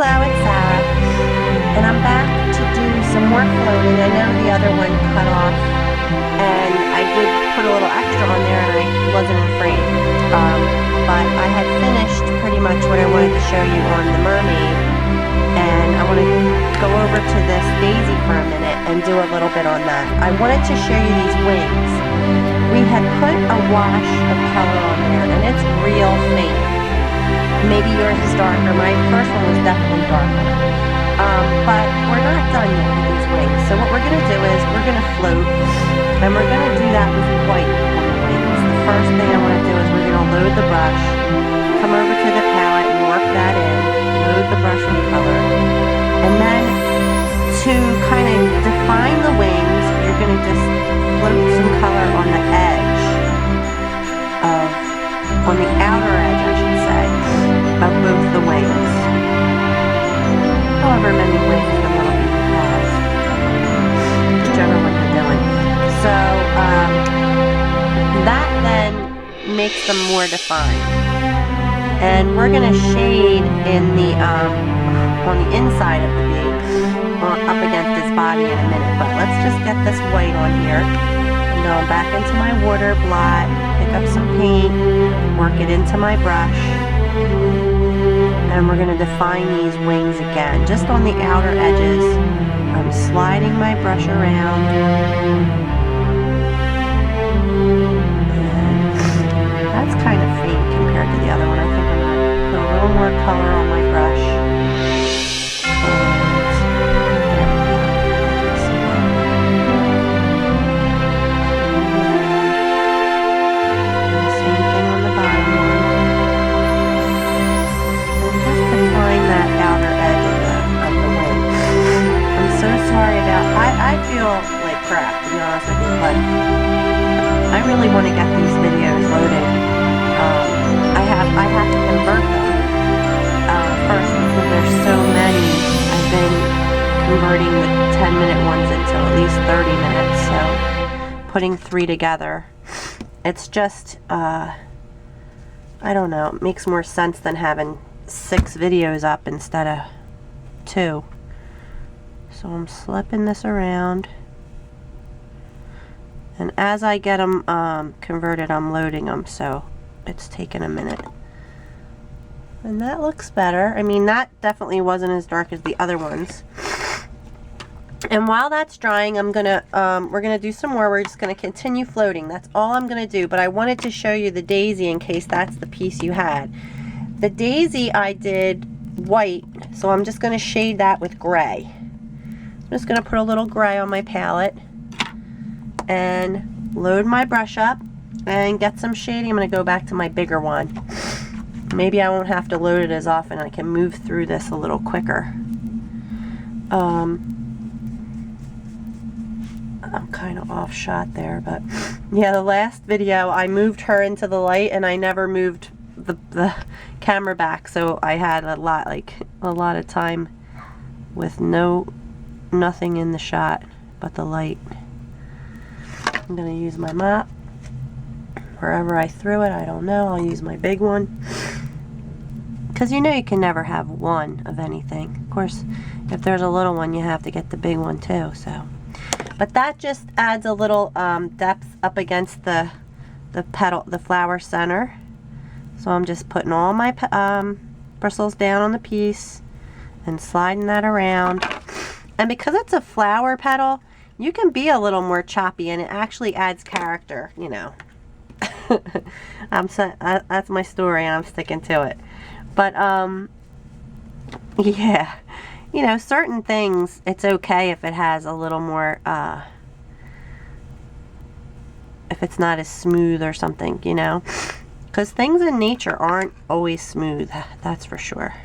Hello, it's Sarah, and I'm back to do some more floating. I know the other one cut off, and I did put a little extra on there, and I wasn't in frame. But I had finished pretty much what I wanted to show you on the mermaid, and I want to go over to this daisy for a minute and do a little bit on that. I wanted to show you these wings. We had put a wash of color on there, and it's real faint. Maybe yours is darker. My first one was definitely darker. But we're not done yet with these wings. So what we're going to do is we're going to float, and we're going to do that with white on the wings. The first thing I want to do is we're going to load the brush, come over to the palette and work that in, load the brush with color, and then to kind of define the wings, you're going to just float some color on the edge on the outer edge, I should say, of both the wings. However many wings the little bee has, whichever one you're doing. So that then makes them more defined. And we're going to shade in the on the inside of the bee, up against his body in a minute. But let's just get this white on here. I'm going back into my water blot, pick up some paint, work it into my brush, and we're going to define these wings again, just on the outer edges. I'm sliding my brush around. And that's kind of faint compared to the other one. I think I'm going to put a little more color on my brush. I feel like crap, to be honest with you, but I really want to get these videos loaded. I have to convert them first because there's so many. I've been converting the 10-minute ones into at least 30 minutes, so putting 3 together, it's just, I don't know, it makes more sense than having 6 videos up instead of 2. So I'm slipping this around, and as I get them converted, I'm loading them, so it's taking a minute. And that looks better. I mean, that definitely wasn't as dark as the other ones. And while that's drying, we're gonna do some more. We're just gonna continue floating. That's all I'm gonna do. But I wanted to show you the daisy in case that's the piece you had. The daisy I did white, so I'm just gonna shade that with gray. I'm just going to put a little gray on my palette and load my brush up and get some shading. I'm going to go back to my bigger one. Maybe I won't have to load it as often. I can move through this a little quicker. I'm kind of off shot there, but yeah, the last video I moved her into the light and I never moved the camera back, so I had a lot of time with nothing in the shot but the light. I'm going to use my mop wherever I threw it. I don't know. I'll use my big one, because you know you can never have one of anything. Of course, if there's a little one, you have to get the big one too. So, but that just adds a little depth up against the petal, the flower center. So I'm just putting all my bristles down on the piece and sliding that around. And because it's a flower petal, you can be a little more choppy, and it actually adds character, you know. That's my story, and I'm sticking to it. But, yeah, you know, certain things, it's okay if it has a little more, if it's not as smooth or something, you know. Because things in nature aren't always smooth, that's for sure.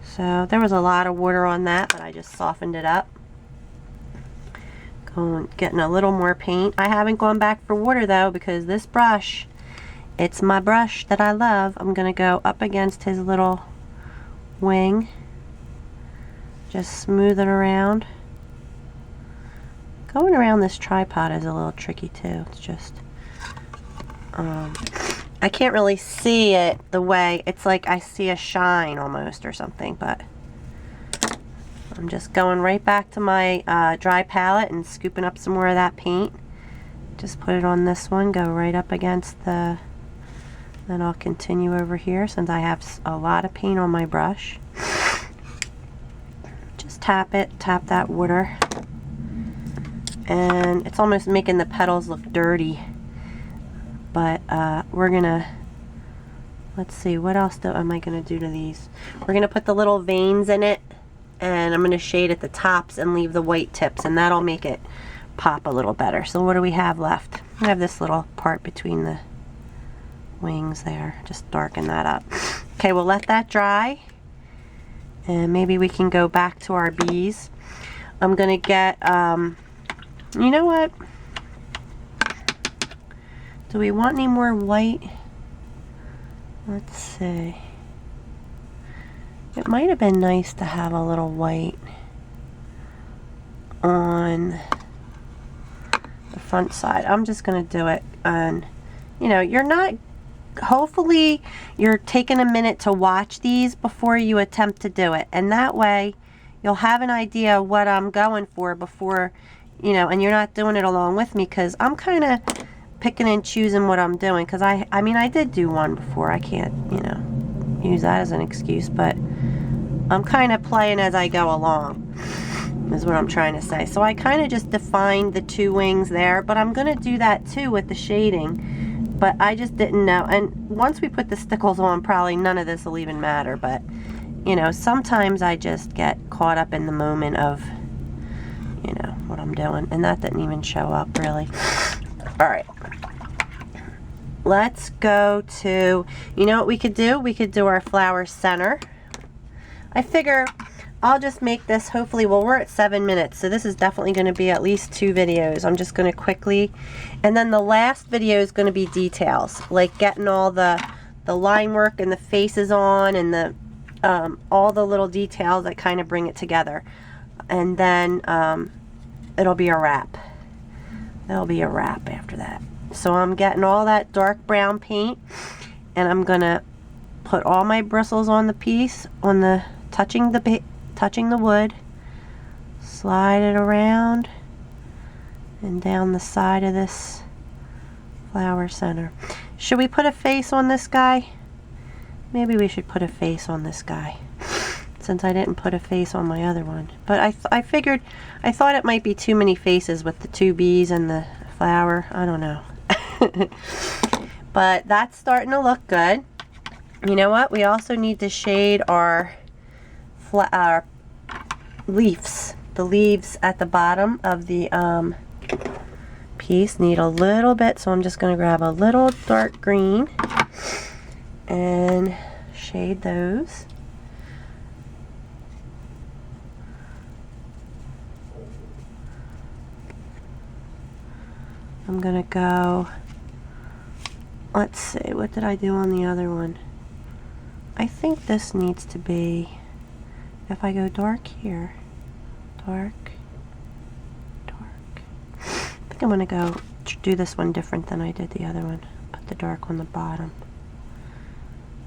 So there was a lot of water on that, but I just softened it up. Getting a little more paint. I haven't gone back for water though, because this brush, it's my brush that I love. I'm going to go up against his little wing. Just smoothing around. Going around this tripod is a little tricky too. It's just I can't really see it the way, it's like I see a shine almost or something, but I'm just going right back to my dry palette and scooping up some more of that paint. Just put it on this one, go right up against the, then I'll continue over here since I have a lot of paint on my brush. Just tap it, tap that water. And it's almost making the petals look dirty. But we're gonna, let's see, what else am I gonna do to these? We're gonna put the little veins in it, and I'm gonna shade at the tops and leave the white tips, and that'll make it pop a little better. So what do we have left? We have this little part between the wings there. Just darken that up. Okay, we'll let that dry, and maybe we can go back to our bees. I'm gonna get, you know what? Do we want any more white? Let's see. It might have been nice to have a little white on the front side. I'm just going to do it. And, you know, you're not, hopefully you're taking a minute to watch these before you attempt to do it. And that way you'll have an idea of what I'm going for before, you know, and you're not doing it along with me, because I'm kind of picking and choosing what I'm doing, because I mean I did do one before. I can't, you know, use that as an excuse, but I'm kind of playing as I go along is what I'm trying to say. So I kind of just defined the two wings there, but I'm going to do that too with the shading, but I just didn't know. And once we put the stickles on, probably none of this will even matter, but you know, sometimes I just get caught up in the moment of, you know, what I'm doing, and that didn't even show up really. All right, let's go to, you know what we could do? We could do our flower center. I figure I'll just make this, hopefully, well, we're at 7 minutes, so this is definitely going to be at least 2 videos. I'm just going to quickly, and then the last video is going to be details, like getting all the line work and the faces on, and the all the little details that kind of bring it together. And then it'll be a wrap. That'll be a wrap after that. So I'm getting all that dark brown paint, and I'm gonna put all my bristles on the piece, on the touching the wood, slide it around and down the side of this flower center. Should we put a face on this guy? Maybe we should put a face on this guy, since I didn't put a face on my other one. But I figured, I thought it might be too many faces with the 2 bees and the flower. I don't know. But that's starting to look good. You know what? We also need to shade our leaves. The leaves at the bottom of the piece need a little bit, so I'm just going to grab a little dark green and shade those. I'm gonna go, let's see, what did I do on the other one? I think this needs to be, if I go dark here, dark, dark. I think I'm gonna go do this one different than I did the other one. Put the dark on the bottom.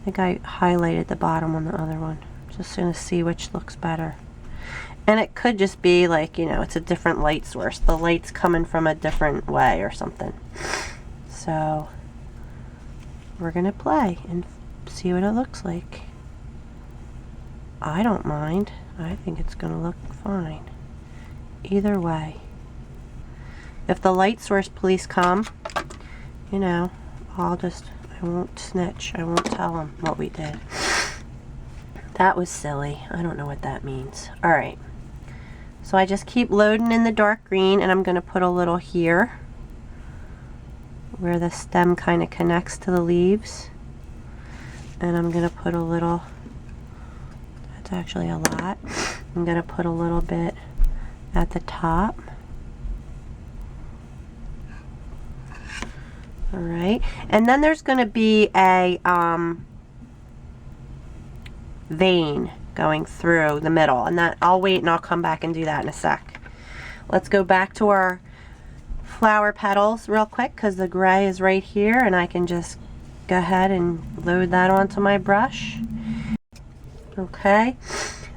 I think I highlighted the bottom on the other one. Just gonna see which looks better. And it could just be like, you know, it's a different light source. The light's coming from a different way or something. So we're gonna play and see what it looks like. I don't mind. I think it's gonna look fine. Either way. If the light source police come, you know, I won't snitch. I won't tell them what we did. That was silly. I don't know what that means. All right. So I just keep loading in the dark green, and I'm going to put a little here where the stem kind of connects to the leaves. And I'm going to put a little, that's actually a lot. I'm going to put a little bit at the top. All right. And then there's going to be a vein going through the middle, and that I'll wait and I'll come back and do that in a sec. Let's go back to our flower petals real quick, because the gray is right here and I can just go ahead and load that onto my brush. Okay,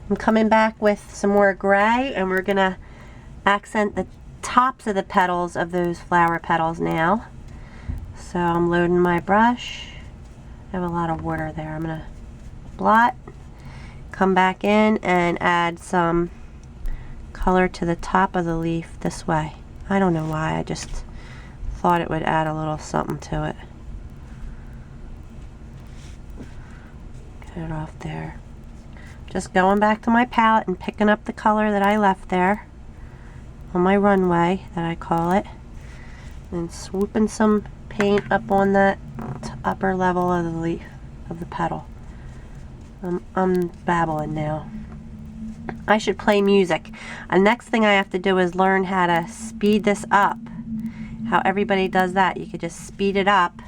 I'm coming back with some more gray, and we're gonna accent the tops of the petals of those flower petals now. So I'm loading my brush. I have a lot of water there. I'm gonna blot, come back in and add some color to the top of the leaf this way. I don't know why, I just thought it would add a little something to it. Get it off there. Just going back to my palette and picking up the color that I left there on my runway, that I call it, and swooping some paint up on that upper level of the leaf, of the petal. I'm babbling now. I should play music. The next thing I have to do is learn how to speed this up. How everybody does that. You could just speed it up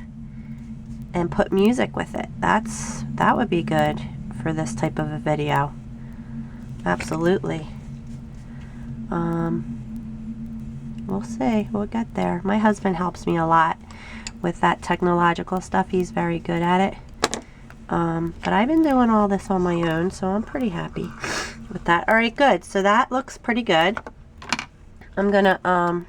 and put music with it. That would be good for this type of a video. Absolutely. We'll see. We'll get there. My husband helps me a lot with that technological stuff. He's very good at it. But I've been doing all this on my own, so I'm pretty happy with that. Alright, good. So that looks pretty good. I'm gonna, I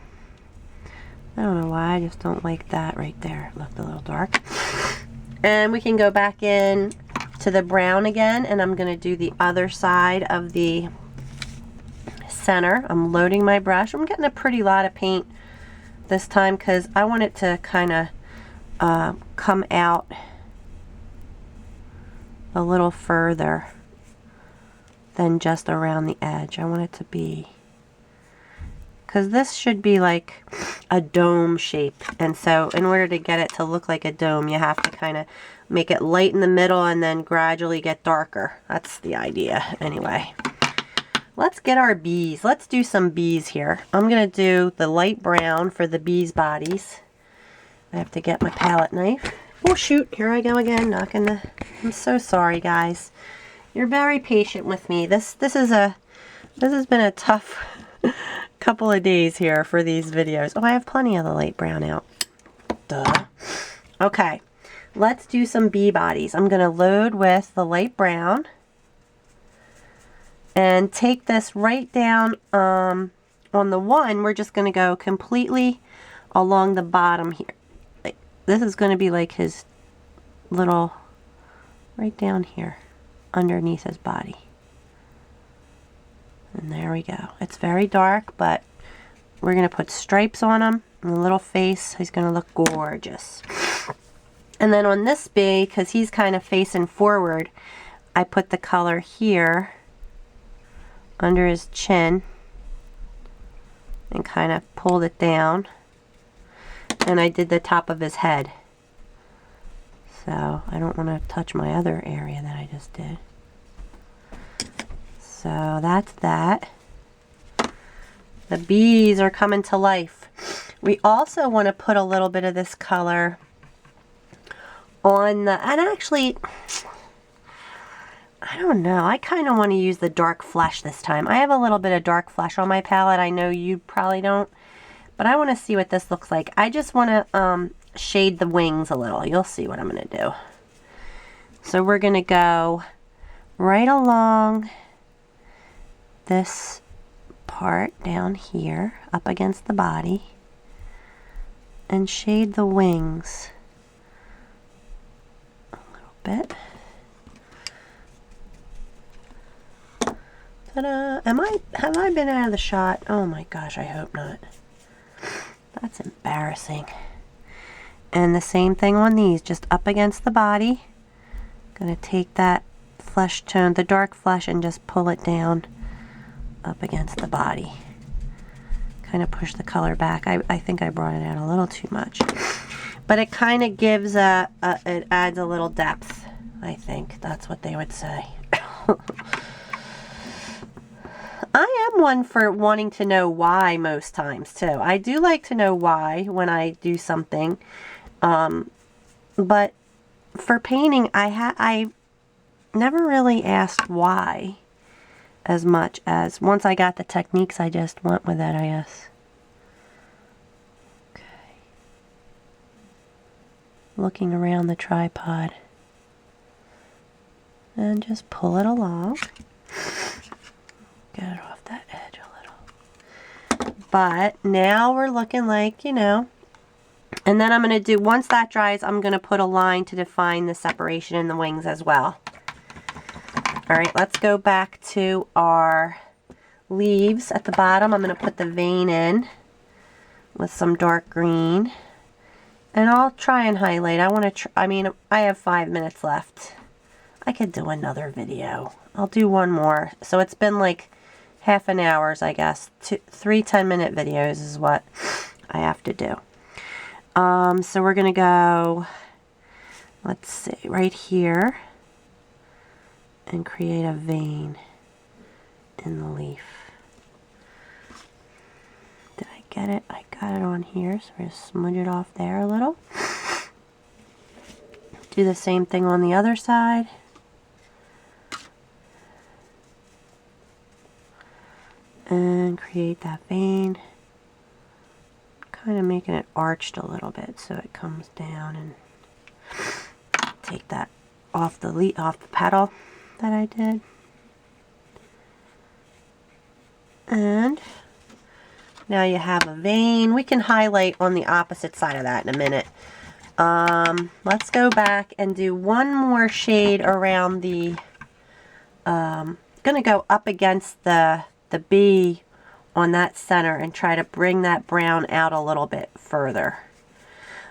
don't know why, I just don't like that right there. It looked a little dark. And we can go back in to the brown again, and I'm gonna do the other side of the center. I'm loading my brush. I'm getting a pretty lot of paint this time because I want it to kind of come out a little further than just around the edge. I want it to be, because this should be like a dome shape, and so in order to get it to look like a dome, you have to kind of make it light in the middle and then gradually get darker. That's the idea anyway. Let's get our bees. Let's do some bees here. I'm going to do the light brown for the bees' bodies. I have to get my palette knife. Oh shoot, here I go again, knocking the... I'm so sorry, guys. You're very patient with me. This has been a tough couple of days here for these videos. Oh, I have plenty of the light brown out. Duh. Okay, let's do some bee bodies. I'm going to load with the light brown and take this right down on the one. We're just going to go completely along the bottom here. This is going to be like his little, right down here, underneath his body. And there we go. It's very dark, but we're going to put stripes on him, and a little face. He's going to look gorgeous. And then on this bee, because he's kind of facing forward, I put the color here under his chin and kind of pulled it down. And I did the top of his head. So I don't want to touch my other area that I just did. So that's that. The bees are coming to life. We also want to put a little bit of this color on the, and actually, I don't know, I kind of want to use the dark flesh this time. I have a little bit of dark flesh on my palette. I know you probably don't. But I want to see what this looks like. I just want to shade the wings a little. You'll see what I'm going to do. So we're going to go right along this part down here, up against the body, and shade the wings a little bit. Ta-da! Have I been out of the shot? Oh my gosh, I hope not. That's embarrassing. And the same thing on these, just up against the body. Gonna take that flesh tone, the dark flesh, and just pull it down up against the body. Kind of push the color back. I think I brought it out a little too much. But it kind of gives it adds a little depth, I think. That's what they would say. I am one for wanting to know why most times too. I do like to know why when I do something. But for painting, I never really asked why as much as once I got the techniques, I just went with it, I guess. Okay. looking around the tripod. And just pull it along. Get it off that edge a little. But now we're looking like, you know, and then I'm going to do, once that dries, I'm going to put a line to define the separation in the wings as well. Alright, let's go back to our leaves at the bottom. I'm going to put the vein in with some dark green. And I'll try and highlight. I want to, I mean, I have 5 minutes left. I could do another video. I'll do one more. So it's been like half an hour, I guess. 3 10-minute videos is what I have to do. So we're going to go, let's see, right here. And create a vein in the leaf. Did I get it? I got it on here, so we're going to smudge it off there a little. Do the same thing on the other side. And create that vein. Kind of making it arched a little bit so it comes down, and take that off the leaf, off the petal that I did. And now you have a vein. We can highlight on the opposite side of that in a minute. Let's go back and do one more shade around the, gonna go up against the bee on that center and try to bring that brown out a little bit further.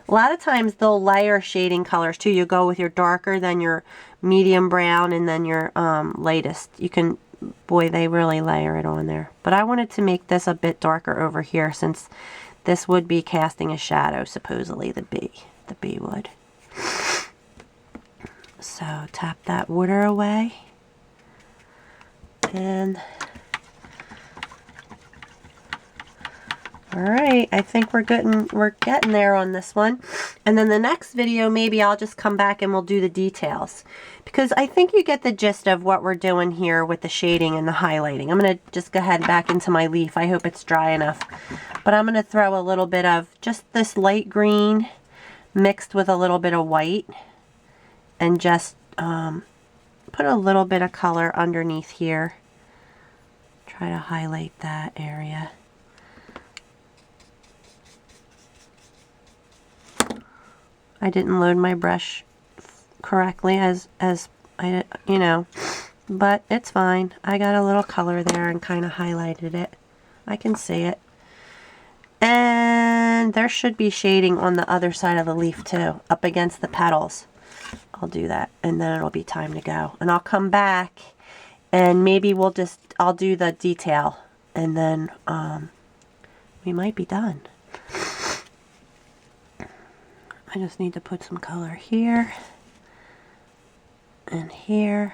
A lot of times they'll layer shading colors too. You go with your darker, then your medium brown, and then your lightest. You can, boy, they really layer it on there. But I wanted to make this a bit darker over here, since this would be casting a shadow, supposedly, the bee would. So tap that water away. And alright, I think we're getting there on this one. And then the next video, maybe I'll just come back and we'll do the details. Because I think you get the gist of what we're doing here with the shading and the highlighting. I'm going to just go ahead back into my leaf. I hope it's dry enough. But I'm going to throw a little bit of just this light green mixed with a little bit of white. And just put a little bit of color underneath here. Try to highlight that area. I didn't load my brush correctly as I, you know, but it's fine. I got a little color there and kind of highlighted it. I can see it. And there should be shading on the other side of the leaf too, up against the petals. I'll do that, and then it'll be time to go. And I'll come back and maybe I'll do the detail, and then we might be done. I just need to put some color here and here.